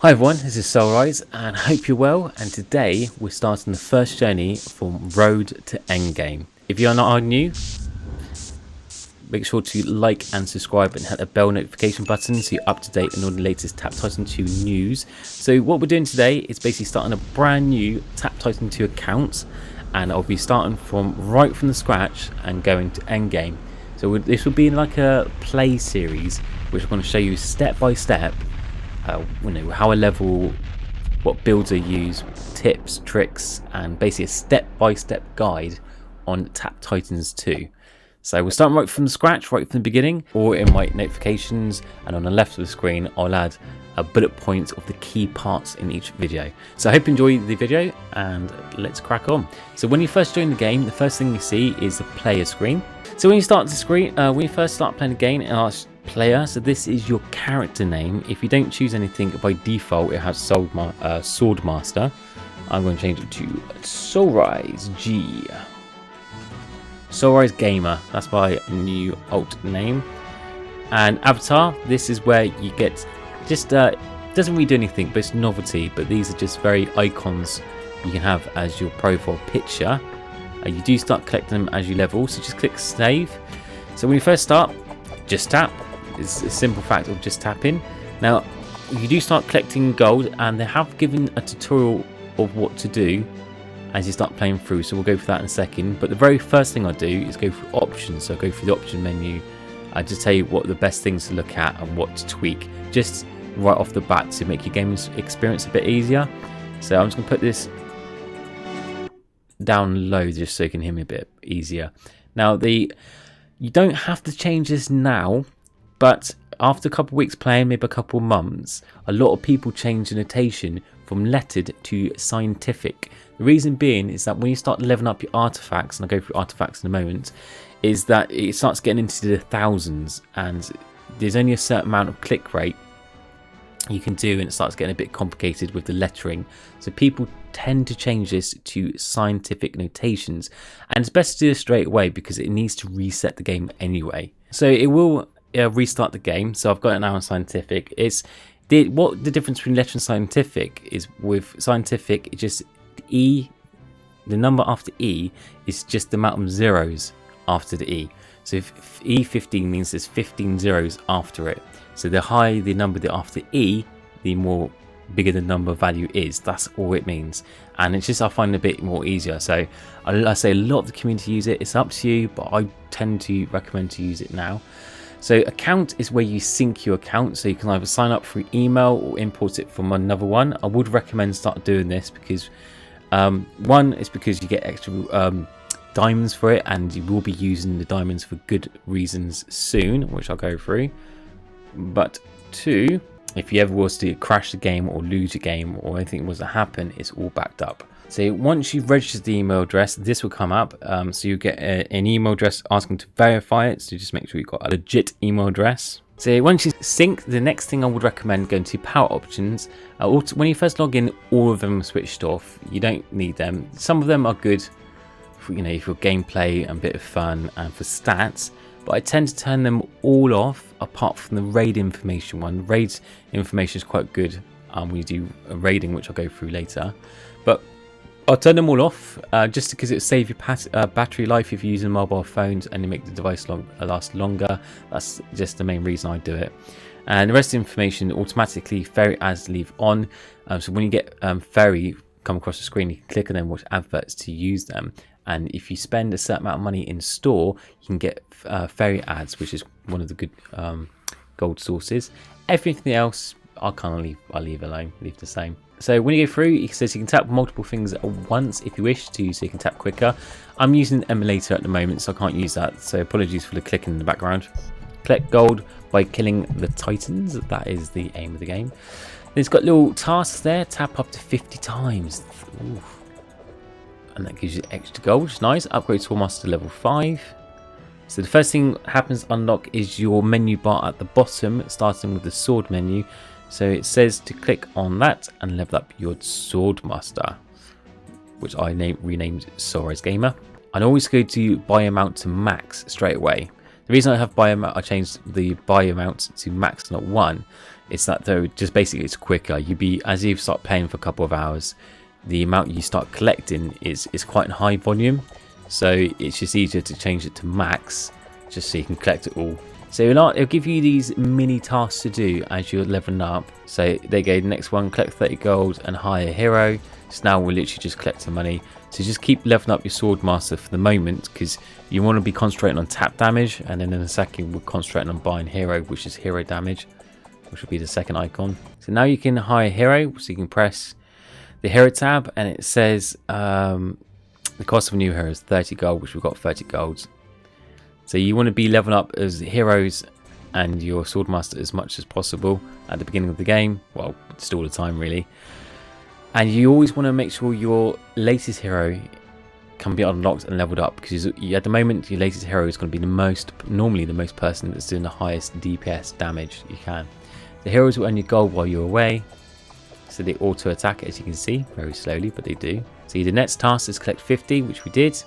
Hi everyone, this is Soulrise and I hope you're well, and today we're starting the first journey from Road to Endgame. If you are not new, make sure to like and subscribe and hit the bell notification button so you're up to date on all the latest Tap Titan 2 news. So what we're doing today is basically starting a brand new Tap Titan 2 account, and I'll be starting right from the scratch and going to Endgame. So this will be like a play series which I'm going to show you step by step how I level, what builds I use, tips, tricks, and basically a step-by-step guide on Tap Titans 2. So we'll start right from the scratch, right from the beginning, or in my notifications, and on the left of the screen I'll add a bullet point of the key parts in each video. So I hope you enjoy the video, and let's crack on. So when you first join the game, the first thing you see is the player screen. So when you start the screen, when you first start playing the game, it asks player, so this is your character name. If you don't choose anything by default, it has Swordmaster. I'm going to change it to Soulrise G. Soulrise Gamer, that's my new alt name. And avatar, this is where you get just doesn't really do anything, but it's novelty. But these are just very icons you can have as your profile picture. You do start collecting them as you level, so just click save. So when you first start, just tap. It's a simple fact of just tapping. Now you do start collecting gold, and they have given a tutorial of what to do as you start playing through, so we'll go for that in a second. But the very first thing I do is go through options. So I go through the option menu. I just tell you what the best things to look at and what to tweak, just right off the bat to make your gaming experience a bit easier. So I'm just going to put this down low just so you can hear me a bit easier. Now you don't have to change this now, but after a couple of weeks playing, maybe a couple of months, a lot of people change the notation from lettered to scientific. The reason being is that when you start leveling up your artifacts, and I'll go through artifacts in a moment, is that it starts getting into the thousands, and there's only a certain amount of click rate you can do, and it starts getting a bit complicated with the lettering. So people tend to change this to scientific notations, and it's best to do this straight away because it needs to reset the game anyway. So it will restart the game. So I've got it now on scientific. What the difference between letter and scientific is, with scientific it just the number after E is just the amount of zeros after the E. So if E15 means there's 15 zeros after it. So the higher the number after E, the more bigger the number value is. That's all it means. And it's just, I find it a bit more easier. So I say a lot of the community use it. It's up to you, but I tend to recommend to use it now. So account is where you sync your account. So you can either sign up through email or import it from another one. I would recommend start doing this because one is because you get extra diamonds for it, and you will be using the diamonds for good reasons soon, which I'll go through. But two, if you ever was to crash the game or lose a game or anything was to happen, it's all backed up. So once you've registered the email address, this will come up. So you get an email address asking to verify it. So just make sure you've got a legit email address. So once you sync, the next thing I would recommend going to power options. When you first log in, all of them are switched off. You don't need them. Some of them are good for, for gameplay and a bit of fun and for stats. But I tend to turn them all off apart from the raid information one. Raid information is quite good when you do a raiding, which I'll go through later. But I'll turn them all off just because it saves your battery life if you're using mobile phones, and you make the device last longer. That's just the main reason I do it. And the rest of the information automatically ferry ads leave on. So when you get ferry come across the screen, you can click on them, watch adverts to use them. And if you spend a certain amount of money in store, you can get ferry ads, which is one of the good gold sources. Everything else, I'll leave alone, leave the same. So when you go through, it says you can tap multiple things at once if you wish to, so you can tap quicker. I'm using an emulator at the moment, so I can't use that. So apologies for the clicking in the background. Collect gold by killing the Titans. That is the aim of the game. Then it's got little tasks there. Tap up to 50 times. Ooh. And that gives you extra gold, which is nice. Upgrade Swordmaster to level 5. So the first thing that happens unlock is your menu bar at the bottom, starting with the sword menu. So it says to click on that and level up your Swordmaster, which I renamed Soulrise Gamer. And always go to buy amount to max straight away. The reason I have buy amount, I changed the buy amount to max, not 1. It's that though, just basically it's quicker. As you start playing for a couple of hours, the amount you start collecting is quite high volume. So it's just easier to change it to max, just so you can collect it all. So it'll give you these mini tasks to do as you're leveling up. So they go, the next one, collect 30 gold and hire a hero. So now we're literally just collecting money. So just keep leveling up your Swordmaster for the moment, because you want to be concentrating on tap damage, and then in a second we're concentrating on buying hero, which is hero damage, which will be the second icon. So now you can hire hero, so you can press the hero tab, and it says the cost of a new hero is 30 gold, which we've got 30 gold. So you want to be leveling up as heroes and your Swordmaster as much as possible at the beginning of the game. Well, just all the time really. And you always want to make sure your latest hero can be unlocked and leveled up, because at the moment your latest hero is going to be normally the most person that's doing the highest DPS damage you can. The heroes will earn your gold while you're away, so they auto attack, as you can see, very slowly, but they do. So the next task is collect 50, which we did.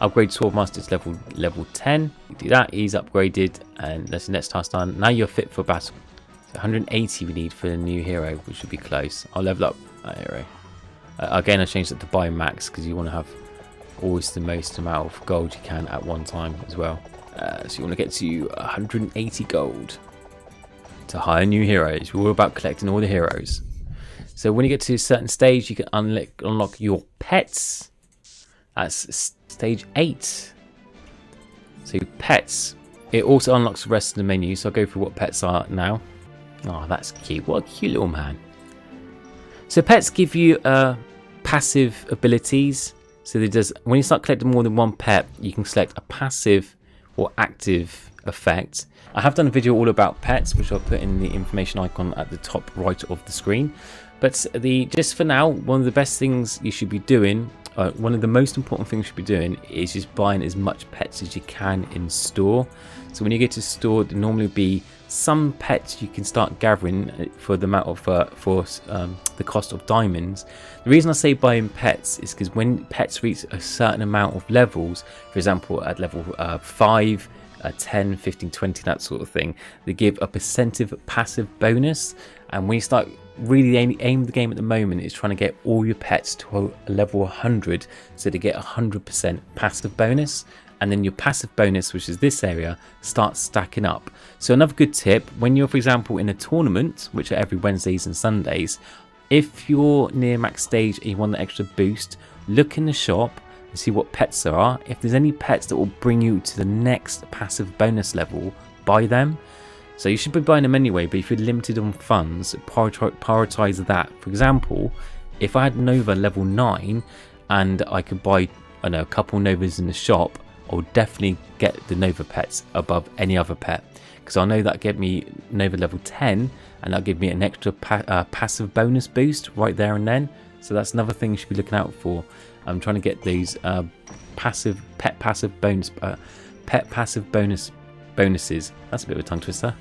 Upgrade Swordmaster to level 10. You do that, he's upgraded, and that's the next task done. Now you're fit for battle. So 180 we need for the new hero, which should be close. I'll level up that hero. Again, I changed it to buy max, because you want to have always the most amount of gold you can at one time as well. So you want to get to 180 gold to hire new heroes. We're all about collecting all the heroes. So when you get to a certain stage, you can unlock your pets. That's stage 8. So pets. It also unlocks the rest of the menu. So I'll go through what pets are now. Oh, that's cute. What a cute little man. So pets give you passive abilities. So when you start collecting more than one pet, you can select a passive or active effect. I have done a video all about pets, which I'll put in the information icon at the top right of the screen. But just for now, one of the best things you should be doing, one of the most important things you should be doing, is just buying as much pets as you can in store. So when you get to store, there normally be some pets you can start gathering for the amount of the cost of diamonds. The reason I say buying pets is because when pets reach a certain amount of levels, for example at level 5, 10, 15, 20, that sort of thing, they give a percentage passive bonus. And when you start really aim the game at the moment is trying to get all your pets to a level 100, so to get 100% passive bonus. And then your passive bonus, which is this area, starts stacking up. So another good tip, when you're, for example, in a tournament, which are every Wednesdays and Sundays, if you're near max stage and you want the extra boost, look in the shop and see what pets there are. If there's any pets that will bring you to the next passive bonus level, buy them. So you should be buying them anyway, but if you're limited on funds, prioritize that. For example, if I had Nova level 9 and I could buy, I know, a couple Novas in the shop, I'll definitely get the Nova pets above any other pet, because I know that get me Nova level 10 and that'll give me an extra passive bonus boost right there and then. So that's another thing you should be looking out for. I'm trying to get these pet passive bonuses. That's a bit of a tongue twister.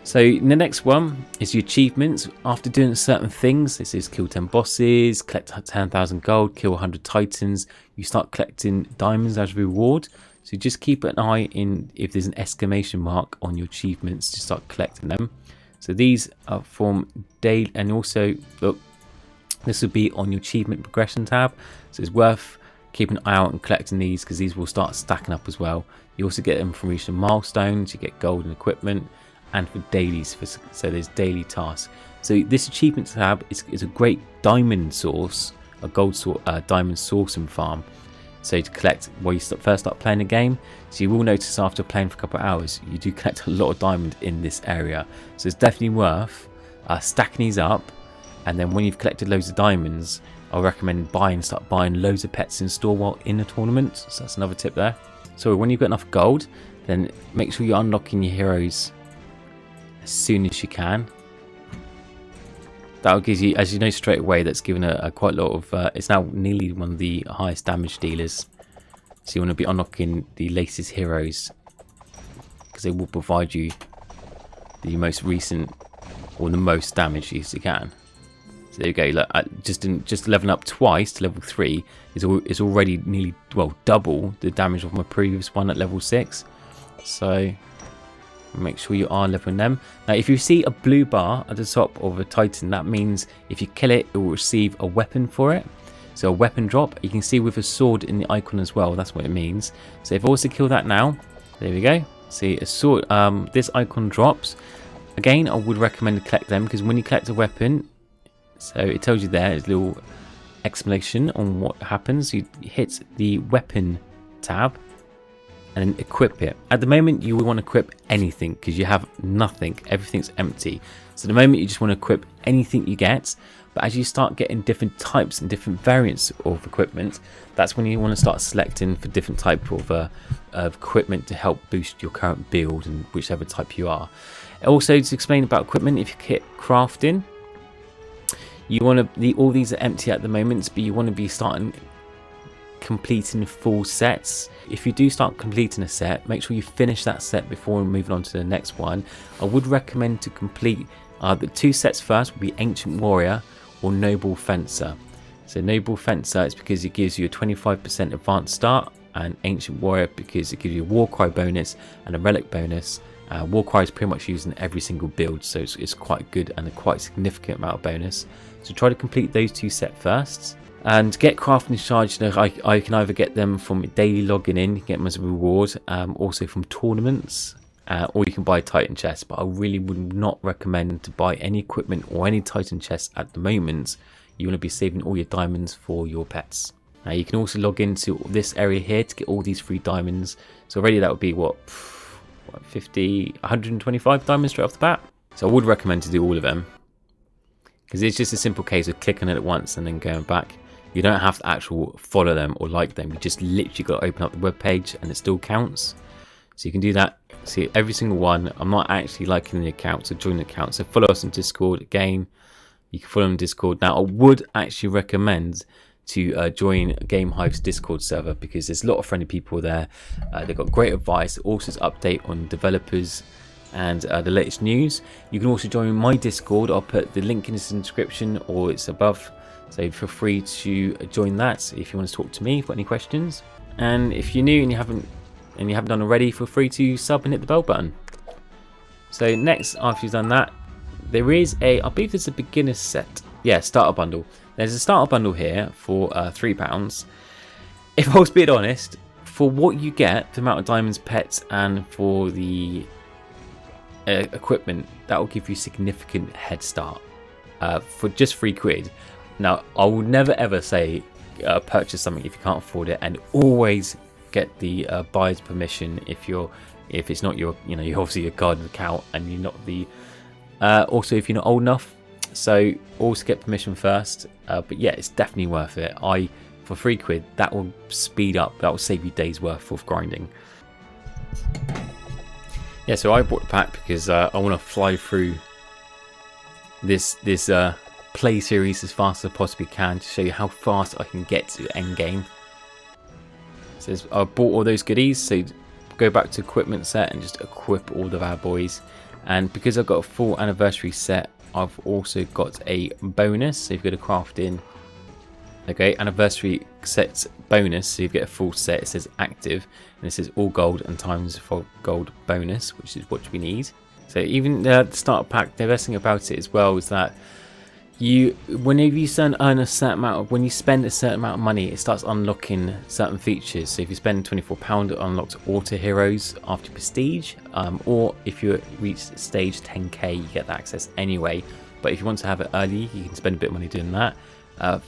So the next one is your achievements. After doing certain things, this is kill 10 bosses, collect 10,000 gold, kill 100 titans, you start collecting diamonds as a reward. So just keep an eye in if there's an exclamation mark on your achievements to start collecting them. So these are from daily, and also look, this will be on your achievement progression tab. So it's worth keeping an eye out and collecting these, because these will start stacking up as well. You also get them from reaching milestones, you get gold and equipment, and for dailies, so there's daily tasks. So this achievement tab is a great diamond source, a diamond sourcing farm. So to collect while you first start playing the game. So you will notice after playing for a couple of hours, you do collect a lot of diamond in this area. So it's definitely worth stacking these up. And then when you've collected loads of diamonds, I recommend start buying loads of pets in store while in the tournament. So that's another tip there. So when you've got enough gold, then make sure you're unlocking your heroes as soon as you can. That'll give you, as you know straight away, that's given a quite a lot of, it's now nearly one of the highest damage dealers. So you want to be unlocking the latest heroes, because they will provide you the most recent or the most damage as you can. So there you go. Look, just leveling up twice to level 3 is already nearly, well, double the damage of my previous one at level 6. So make sure you are leveling them. Now if you see a blue bar at the top of a Titan, that means if you kill it, it will receive a weapon for it. So a weapon drop. You can see with a sword in the icon as well, that's what it means. So if I was to kill that now, there we go. See a sword, this icon drops. Again, I would recommend to collect them, because when you collect a weapon, so it tells you there, there's a little explanation on what happens. You hit the weapon tab and then equip it. At the moment you want to equip anything because you have nothing, everything's empty. So at the moment you just want to equip anything you get, but as you start getting different types and different variants of equipment, that's when you want to start selecting for different type of equipment to help boost your current build and whichever type you are. Also, to explain about equipment, if you hit crafting, you want to, all these are empty at the moment, but you want to be starting completing full sets. If you do start completing a set, make sure you finish that set before moving on to the next one. I would recommend to complete the 2 sets first, would be Ancient Warrior or Noble Fencer. So Noble Fencer is because it gives you a 25% advanced start, and Ancient Warrior because it gives you a Warcry bonus and a Relic bonus. Warcry is pretty much used in every single build, so it's quite good and a quite significant amount of bonus. So try to complete those 2 sets first. And get crafting charged. I can either get them from daily logging in, get them as a reward, also from tournaments, or you can buy Titan chests. But I really would not recommend to buy any equipment or any Titan chests at the moment. You want to be saving all your diamonds for your pets. Now you can also log into this area here to get all these free diamonds. So already that would be what 50, 125 diamonds straight off the bat. So I would recommend to do all of them, because it's just a simple case of clicking it at once and then going back. You don't have to actually follow them or like them. You just literally got to open up the web page and it still counts. So you can do that. See every single one. I'm not actually liking the account, so join the account. So follow us on Discord. Again, you can follow on Discord. Now I would actually recommend to join Game Hive's Discord server, because there's a lot of friendly people there. They've got great advice. Also, it's update on developers and the latest news. You can also join my Discord. I'll put the link in the description, or it's above. So feel free to join that if you want to talk to me for any questions. And if you're new and you haven't done already, feel free to sub and hit the bell button. So next, after you've done that, there is I believe there's a beginner set. Yeah, starter bundle. There's a starter bundle here for £3. If I was being honest, for what you get, the amount of diamonds, pets, and for the equipment, that will give you significant head start for just £3. Now, I would never ever say purchase something if you can't afford it, and always get the buyer's permission if it's not your, you're obviously a garden account and you're not the. Also, if you're not old enough, so always get permission first. But yeah, it's definitely worth it. For £3, that will speed up. That will save you days worth of grinding. Yeah, so I bought the pack because I want to fly through this play series as fast as I possibly can to show you how fast I can get to end game. So I bought all those goodies, so go back to equipment set and just equip all of our boys. And because I've got a full anniversary set, I've also got a bonus. So if you go to crafting, okay, anniversary set bonus, so you get a full set. It says active, and it says all gold and times for gold bonus, which is what we need. So even the starter pack, the best thing about it as well is that whenever you earn a certain amount when you spend a certain amount of money, it starts unlocking certain features. So if you spend £24, it unlocks auto heroes after prestige, or if you reach stage 10k, you get that access anyway. But if you want to have it early, you can spend a bit of money doing that.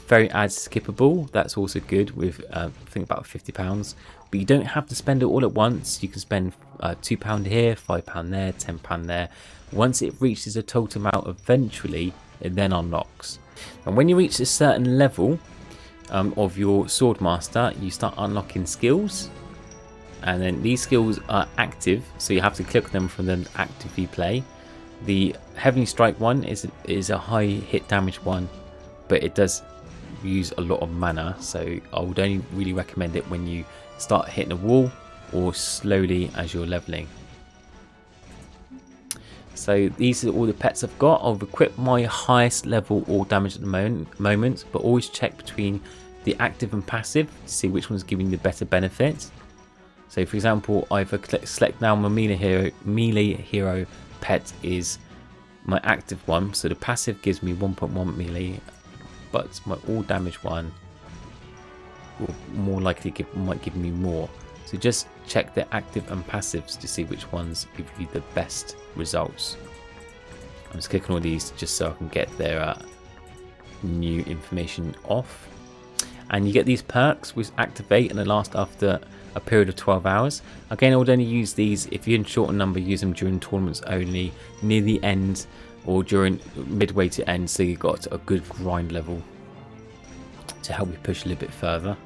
Very ads skippable, that's also good with I think about £50. But you don't have to spend it all at once. You can spend £2 here, £5 there, £10 there. Once it reaches a total amount, eventually it then unlocks. And when you reach a certain level of your Swordmaster, you start unlocking skills, and then these skills are active, so you have to click them for them to actively play. The Heavenly Strike one is a high hit damage one, but it does use a lot of mana, so I would only really recommend it when you start hitting a wall or slowly as you're leveling. So these are all the pets I've got. I've equipped my highest level all damage at the moment, but always check between the active and passive to see which one's giving the better benefit. So for example, either select now my melee hero pet is my active one, so the passive gives me 1.1 melee, but my all damage one will more likely might give me more. So just check the active and passives to see which ones give you the best results. I'm just clicking all these just so I can get their new information off. And you get these perks which activate and they last after a period of 12 hours. Again, I would only use these if you're in short number, use them during tournaments only, near the end or during midway to end, so you've got a good grind level to help you push a little bit further.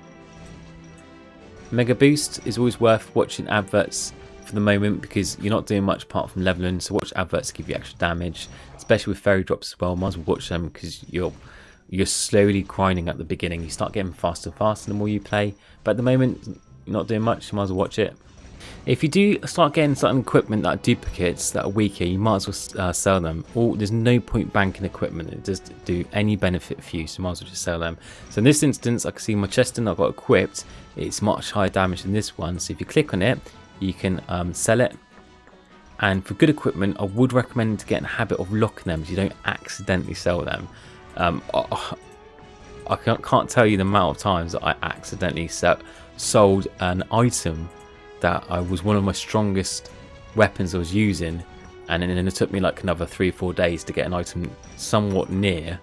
Mega Boost is always worth watching adverts for the moment because you're not doing much apart from leveling, so watch adverts to give you extra damage, especially with fairy drops as well. Might as well watch them because you're slowly grinding at the beginning. You start getting faster and faster the more you play, but at the moment you're not doing much, you might as well watch it. If you do start getting certain equipment that are duplicates that are weaker, you might as well sell them. Or there's no point banking equipment, it doesn't do any benefit for you, so you might as well just sell them. So in this instance, I can see my Cheston I've got equipped, it's much higher damage than this one, so if you click on it you can sell it. And for good equipment, I would recommend to get in the habit of locking them so you don't accidentally sell them. I can't tell you the amount of times that I accidentally sold an item that was one of my strongest weapons I was using, and then it took me like another 3 or 4 days to get an item somewhat near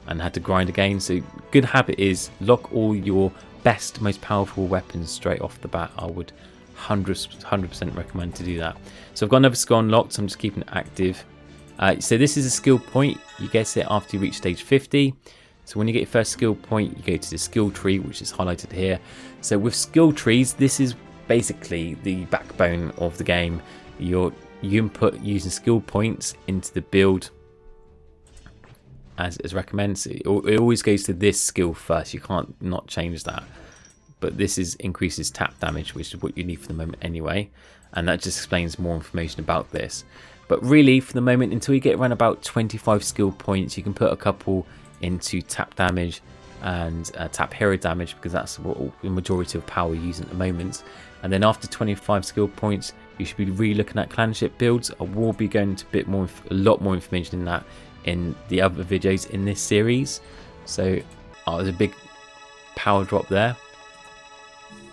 and had to grind again. So good habit is lock all your best, most powerful weapons straight off the bat. I would 100% recommend to do that. So I've got another skill unlocked, so I'm just keeping it active. So this is a skill point, you get it after you reach stage 50. So when you get your first skill point, you go to the skill tree, which is highlighted here. So with skill trees, this is basically the backbone of the game. You input using skill points into the build as recommended. So it always goes to this skill first, you can't not change that. But this increases tap damage, which is what you need for the moment anyway, and that just explains more information about this. But really for the moment, until you get around about 25 skill points, you can put a couple into tap damage and tap hero damage, because that's what the majority of power you're using at the moment. And then after 25 skill points, you should be really looking at clanship builds. I will be going into a lot more information in that in the other videos in this series. So there's a big power drop there.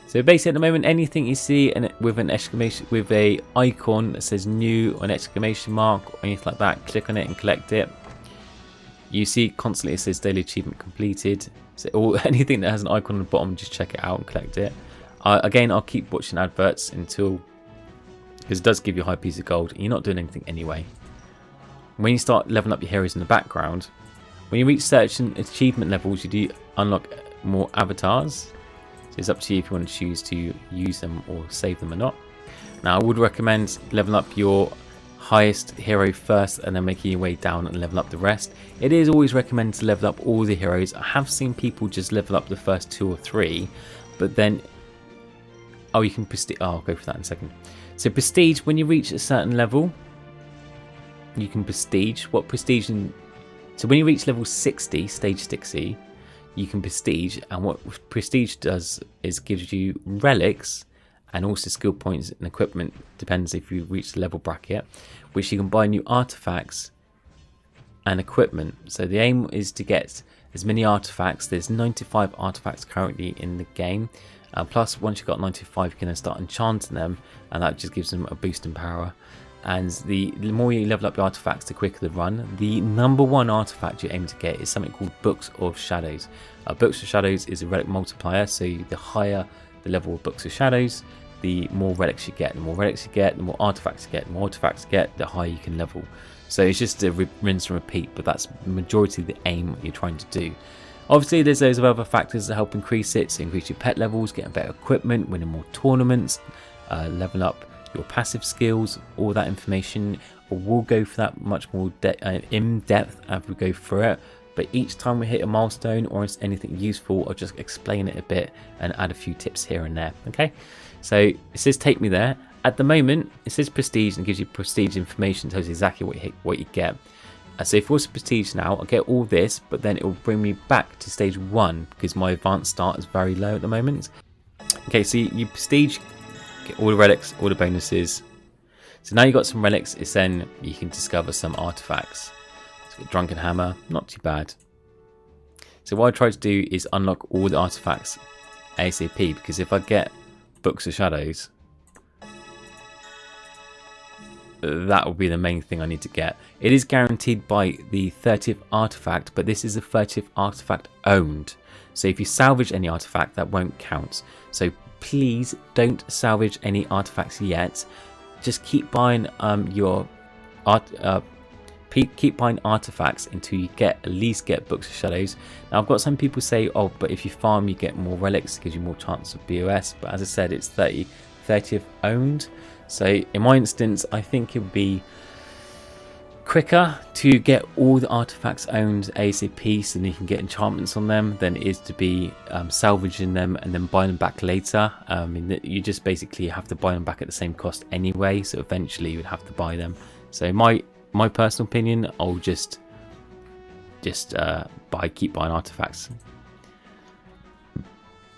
So basically at the moment, anything you see with an exclamation, with a icon that says new or an exclamation mark or anything like that, click on it and collect it. You see constantly it says daily achievement completed. So anything that has an icon on the bottom, just check it out and collect it. Again, I'll keep watching adverts until, because it does give you a high piece of gold and you're not doing anything anyway. When you start leveling up your heroes in the background, when you reach certain achievement levels, you do unlock more avatars. So it's up to you if you want to choose to use them or save them or not. Now I would recommend leveling up your highest hero first and then making your way down and level up the rest. It is always recommended to level up all the heroes. I have seen people just level up the first 2 or 3, but then you can prestige. I'll go for that in a second. So prestige, when you reach a certain level, you can prestige. So when you reach level 60, stage 60, you can prestige, and what prestige does is gives you relics and also skill points and equipment, depends if you reach the level bracket, which you can buy new artifacts and equipment. So the aim is to get as many artifacts. There's 95 artifacts currently in the game, plus once you've got 95 you can then start enchanting them, and that just gives them a boost in power. And the more you level up your artifacts, the quicker the run. The number one artifact you aim to get is something called Books of Shadows. Books of Shadows is a relic multiplier, so the higher the level of Books of Shadows, the more relics you get. The more relics you get, the more artifacts you get. The more artifacts you get, the higher you can level. So it's just a rinse and repeat, but that's the majority of the aim you're trying to do. Obviously there's loads of other factors that help increase it, so increase your pet levels, getting better equipment, winning more tournaments, level up your passive skills, all that information. We'll go for that much more in depth as we go through it, but each time we hit a milestone or anything useful, I'll just explain it a bit and add a few tips here and there. Okay, so it says take me there. At the moment it says prestige and gives you prestige information, tells you exactly what you get. So if it was prestige now, I'll get all this, but then it will bring me back to stage 1 because my advanced start is very low at the moment. Okay, so you prestige Okay, all the relics, all the bonuses. So now you've got some relics, it's then you can discover some artifacts. So Drunken Hammer, not too bad. So what I try to do is unlock all the artifacts ASAP, because if I get Books of Shadows, that will be the main thing I need to get. It is guaranteed by the 30th artifact, but this is the 30th artifact owned. So if you salvage any artifact, that won't count. So please don't salvage any artifacts yet. Just keep buying keep buying artifacts until you at least get Books of Shadows. Now I've got some people say, oh, but if you farm you get more relics, it gives you more chance of BOS, but as I said, it's 30th owned. So in my instance, I think it would be quicker to get all the artifacts owned ASAP so that you can get enchantments on them than it is to be salvaging them and then buying them back later. You just basically have to buy them back at the same cost anyway, so eventually you would have to buy them. So my personal opinion, I'll just keep buying artifacts.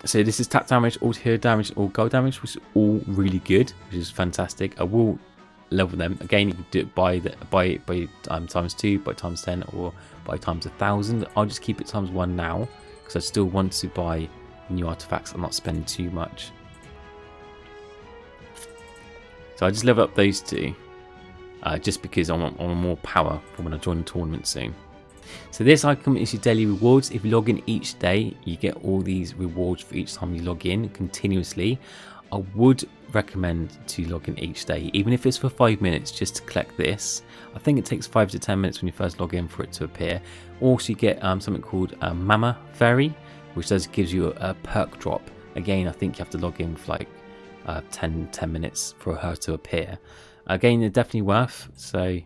So this is tap damage, all hero damage, all gold damage, which is all really good, which is fantastic. I will level them again. You can do it by times 2, by times 10, or by times 1,000. I'll just keep it times 1 now because I still want to buy new artifacts and not spend too much. So I just level up those two just because I want more power for when I join the tournament soon. So this icon is your daily rewards. If you log in each day, you get all these rewards for each time you log in continuously. I would recommend to log in each day, even if it's for 5 minutes, just to collect this. I think it takes 5 to 10 minutes when you first log in for it to appear. Also you get something called Mama Fairy, which gives you a perk drop. Again, I think you have to log in for like 10 minutes for her to appear. Again, they're definitely worth, so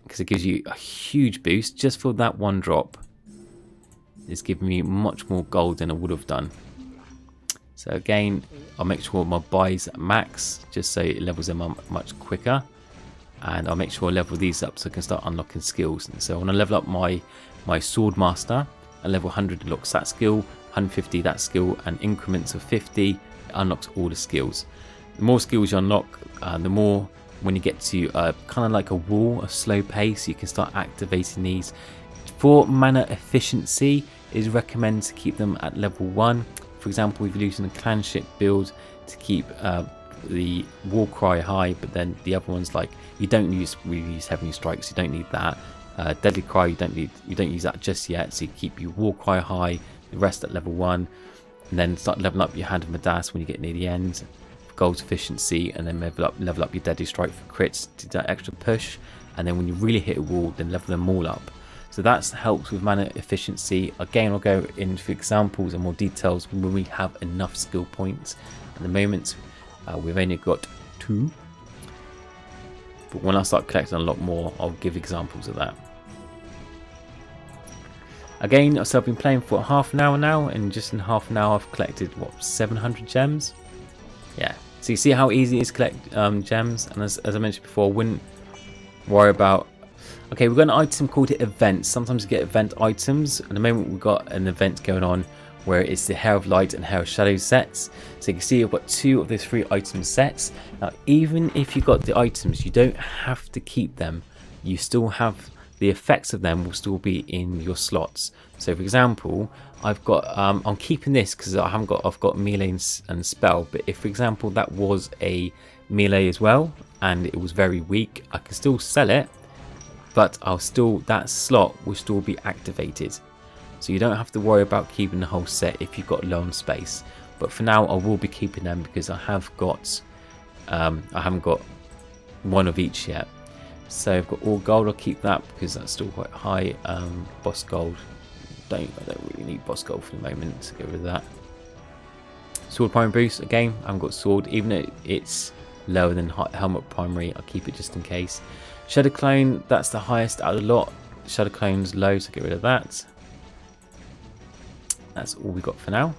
because it gives you a huge boost just for that one drop. It's giving me much more gold than I would have done. So again, I'll make sure my buys at max just so it levels them up much quicker, and I'll make sure I level these up so I can start unlocking skills. And so I want to level up my sword master. At level 100 unlocks that skill, 150 that skill, and increments of 50 it unlocks all the skills. The more skills you unlock, the more when you get to kind of like a wall, a slow pace, you can start activating these. For mana efficiency, it is recommended to keep them at level 1. For example, if you're using a clanship build to keep the war cry high, but then the other ones, like, you don't really use heavenly strikes, you don't need that. Deadly cry, you don't use that just yet, so you keep your war cry high, the rest at level 1, and then start leveling up your hand of Midas when you get near the end. Gold efficiency, and then level up your deadly strike for crits to that extra push, and then when you really hit a wall, then level them all up. So that helps with mana efficiency. Again, I'll go into examples and more details when we have enough skill points. At the moment, we've only got 2, but when I start collecting a lot more, I'll give examples of that. Again, so I've been playing for half an hour now, and just in half an hour I've collected, what, 700 gems? Yeah, so you see how easy it is to collect gems, and as I mentioned before, I wouldn't worry about... Okay, we've got an item called events. Sometimes you get event items. At the moment we've got an event going on where it's the Hair of Light and Hair of Shadow sets. So you can see I've got 2 of those 3 item sets. Now even if you got the items, you don't have to keep them. You still have... the effects of them will still be in your slots. So for example, I've got I'm keeping this because I've got melee and spell, but if for example that was a melee as well and it was very weak, I can still sell it, but that slot will still be activated. So you don't have to worry about keeping the whole set if you've got low on space. But for now I will be keeping them because I haven't got one of each yet. So I've got all gold, I'll keep that because that's still quite high. Boss gold, I don't really need boss gold for the moment, so get rid of that. Sword primary boost, again, I haven't got sword, even though it's lower than helmet primary, I'll keep it just in case. Shadow clone, that's the highest out of the lot. Shadow clone's low, so get rid of that. That's all we got for now.